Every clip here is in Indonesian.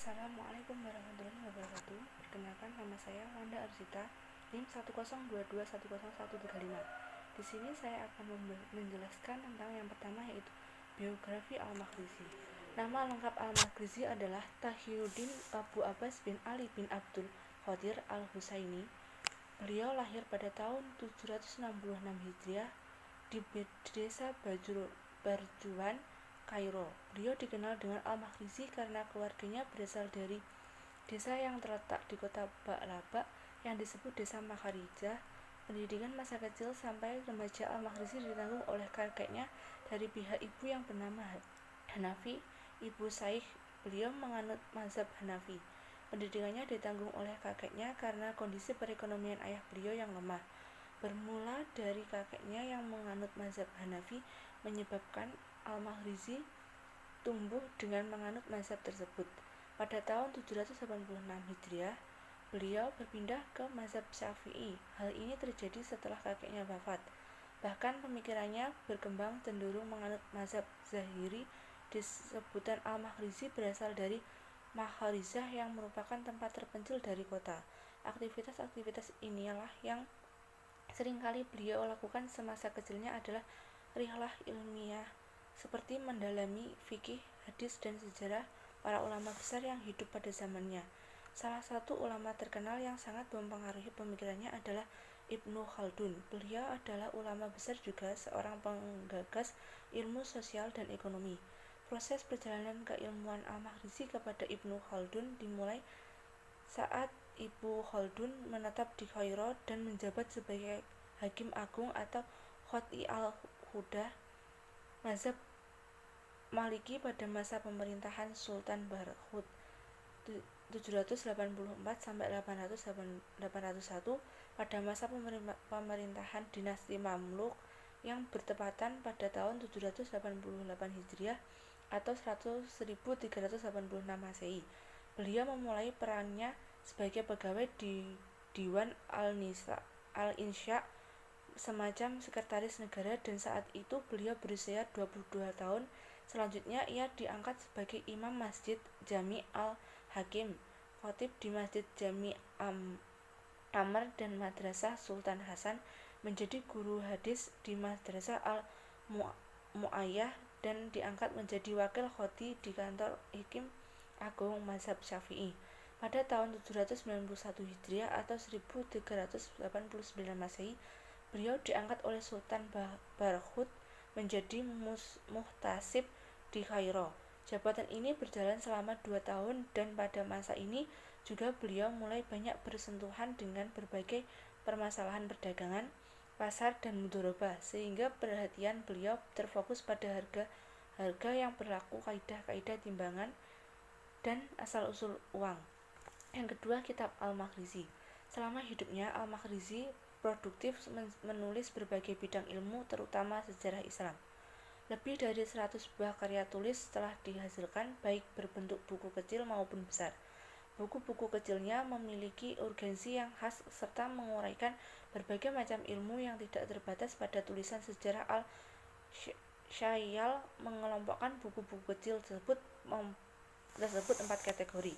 Assalamualaikum warahmatullahi wabarakatuh. Perkenalkan, nama saya Wanda Arsita, NIM 102210135. Di sini saya akan menjelaskan tentang yang pertama, yaitu biografi Al-Makhrizi. Nama lengkap Al-Makhrizi adalah Taqiyuddin Abu Abbas bin Ali bin Abdul Qadir Al-Husaini. Beliau lahir pada tahun 766 Hijriah di desa Barjuan, Kairo. Beliau dikenal dengan Al-Makhrizi karena keluarganya berasal dari desa yang terletak di kota Ba'laba yang disebut Desa Makharijah. Pendidikan masa kecil sampai remaja Al-Makhrizi ditanggung oleh kakeknya dari pihak ibu yang bernama Hanafi, Ibu Saih. Beliau menganut mazhab Hanafi. Pendidikannya ditanggung oleh kakeknya karena kondisi perekonomian ayah beliau yang lemah. Bermula dari kakeknya yang menganut mazhab Hanafi menyebabkan Al-Makhrizi tumbuh dengan menganut mazhab tersebut. Pada tahun 786 Hijriah, beliau berpindah ke mazhab Syafi'i. Hal ini terjadi setelah kakeknya wafat. Bahkan pemikirannya berkembang cenderung menganut mazhab Zahiri. Disebutan Al-Makhrizi berasal dari Makharijah yang merupakan tempat terpencil dari kota. Aktivitas-aktivitas inilah yang seringkali beliau lakukan semasa kecilnya adalah rihlah ilmiah, seperti mendalami fikih, hadis, dan sejarah para ulama besar yang hidup pada zamannya. Salah satu ulama terkenal yang sangat mempengaruhi pemikirannya adalah Ibnu Khaldun. Beliau adalah ulama besar juga seorang penggagas ilmu sosial dan ekonomi. Proses perjalanan keilmuan Al-Makhrizi kepada Ibnu Khaldun dimulai saat Ibnu Khaldun menetap di Kairo dan menjabat sebagai Hakim Agung atau Qadhi al-Hudah mazhab Maliki pada masa pemerintahan Sultan Barhut 784 sampai 801. Pada masa pemerintahan dinasti Mamluk yang bertepatan pada tahun 788 Hijriah atau 1386 Masehi. Beliau memulai perannya sebagai pegawai di Diwan Al-Insya, semacam sekretaris negara, dan saat itu beliau berusia 22 tahun. Selanjutnya ia diangkat sebagai imam Masjid Jami Al-Hakim, khatib di Masjid Jami Amr dan Madrasah Sultan Hasan, menjadi guru hadis di Madrasah Al-Mu'ayyah, dan diangkat menjadi wakil khatib di kantor Hakim Agung Mazhab Syafi'i. Pada tahun 791 Hijriah atau 1389 Masehi, beliau diangkat oleh Sultan Barhut menjadi muhtasib di Kairo. Jabatan ini berjalan selama 2 tahun dan pada masa ini juga beliau mulai banyak bersentuhan dengan berbagai permasalahan perdagangan, pasar, dan mudharabah, sehingga perhatian beliau terfokus pada harga yang berlaku, kaidah-kaidah timbangan, dan asal-usul uang. Yang kedua, kitab Al-Makhrizi. Selama hidupnya, Al-Makhrizi produktif menulis berbagai bidang ilmu, terutama sejarah Islam. Lebih dari 100 buah karya tulis telah dihasilkan, baik berbentuk buku kecil maupun besar. Buku-buku kecilnya memiliki urgensi yang khas serta menguraikan berbagai macam ilmu yang tidak terbatas pada tulisan sejarah. Al-Syayyal mengelompokkan buku-buku kecil tersebut 4 kategori.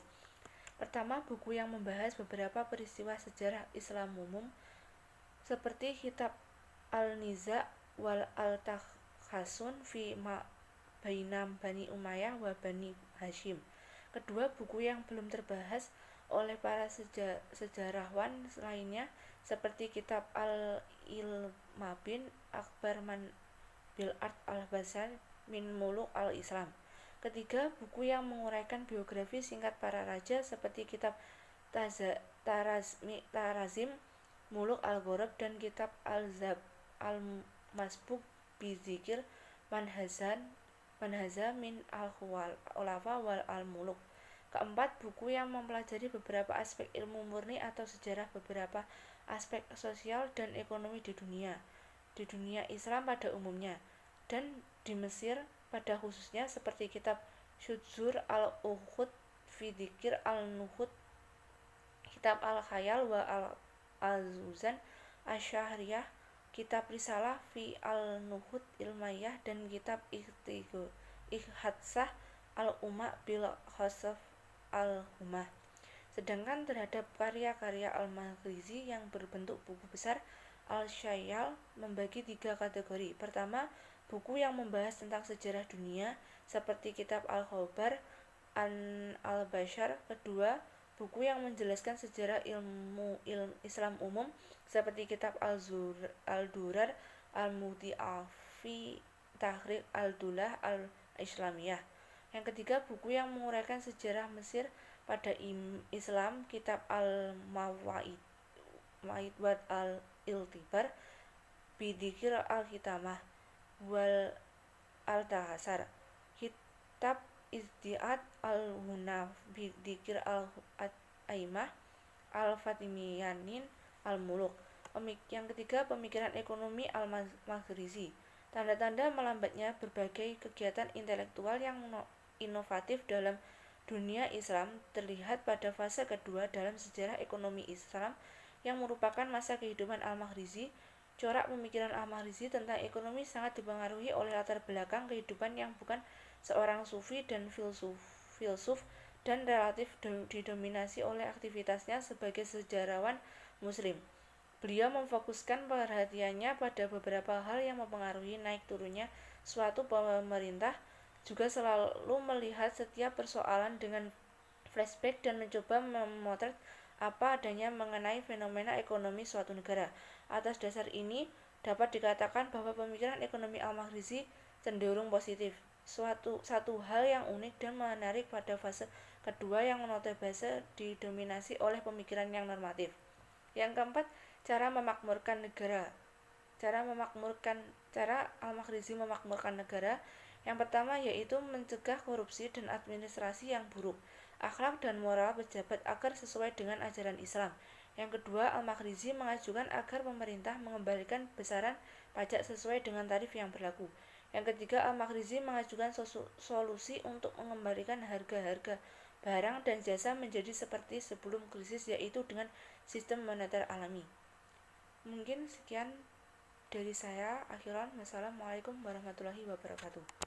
Pertama, buku yang membahas beberapa peristiwa sejarah Islam umum, seperti kitab Al-Niza' wal Al-Takhasun fi baina Bani Umayyah wa Bani Hashim. Kedua, buku yang belum terbahas oleh para sejarawan lainnya, seperti kitab Al-Ilmabin Akbar man bil Ard al-Basar min Muluk al-Islam. Ketiga, buku yang menguraikan biografi singkat para raja, seperti kitab Tarazim Muluk al-Ghorab dan kitab Al-Masbuk bizikir manhaza min al-Khulafa wal al-Muluk. Keempat, buku yang mempelajari beberapa aspek ilmu murni atau sejarah beberapa aspek sosial dan ekonomi di dunia Islam pada umumnya dan di Mesir pada khususnya, seperti kitab Syudzur al-Ukhud fi dzikir al-Nuhud, kitab Al-Khayal wa Al-Zuzan Asy-Syahriyah, kitab Risalah fi al-Nuhud Ilmiyah, dan kitab Ihtihatsah al-Umma bil Al-Hummah. Sedangkan terhadap karya-karya Al-Maghrizi yang berbentuk buku besar, Al-Syayal membagi 3 kategori. Pertama, buku yang membahas tentang sejarah dunia seperti kitab Al-Khobar, Al-Bashar. Kedua, buku yang menjelaskan sejarah Islam umum seperti kitab Al-Durar, Al-Mudi'a fi Tahqiq Al-Dulah Al-Islamiyah. Yang ketiga, buku yang menguraikan sejarah Mesir pada Islam, kitab Al-Mawaid wa Al-Iltibar Bidzikr Al-Hitamah wal Al-Tahasar, kitab Izdiat Al-Hunaf Bidzikr Al-Aimah Al-Fatimiyanin Al-Muluk. Yang ketiga, pemikiran ekonomi Al-Maghrizi. Tanda-tanda melambatnya berbagai kegiatan intelektual yang inovatif dalam dunia Islam terlihat pada fase kedua dalam sejarah ekonomi Islam yang merupakan masa kehidupan Al-Maghrizi. Corak pemikiran Al-Maghrizi tentang ekonomi sangat dipengaruhi oleh latar belakang kehidupan yang bukan seorang sufi dan filsuf dan relatif didominasi oleh aktivitasnya sebagai sejarawan muslim. Beliau memfokuskan perhatiannya pada beberapa hal yang mempengaruhi naik turunnya suatu pemerintah, juga selalu melihat setiap persoalan dengan flashback dan mencoba memotret apa adanya mengenai fenomena ekonomi suatu negara. Atas dasar ini, dapat dikatakan bahwa pemikiran ekonomi Al-Maghrizi cenderung positif. Satu hal yang unik dan menarik pada fase kedua yang notabene didominasi oleh pemikiran yang normatif. Yang keempat, cara memakmurkan negara. Cara Al-Maghrizi memakmurkan negara. Yang pertama yaitu mencegah korupsi dan administrasi yang buruk, akhlak dan moral pejabat agar sesuai dengan ajaran Islam. Yang kedua, Al-Maghrizi mengajukan agar pemerintah mengembalikan besaran pajak sesuai dengan tarif yang berlaku. Yang ketiga, Al-Maghrizi mengajukan solusi untuk mengembalikan harga-harga barang dan jasa menjadi seperti sebelum krisis, yaitu dengan sistem moneter alami. Mungkin sekian dari saya. Akhiran, wassalamualaikum warahmatullahi wabarakatuh.